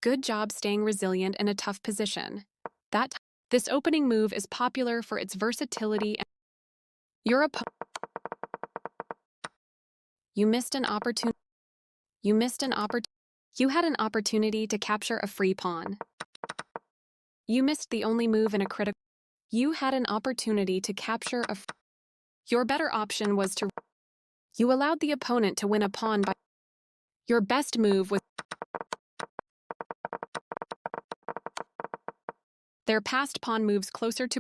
Good job staying resilient in a tough position. That this opening move is popular for its versatility and your you missed an opportunity. You missed an opportunity. You had an opportunity to capture a free pawn. You missed the only move in a critical. You had an opportunity to capture a. Your better option was to. You allowed the opponent to win a pawn by. Your best move was. Their passed pawn moves closer to.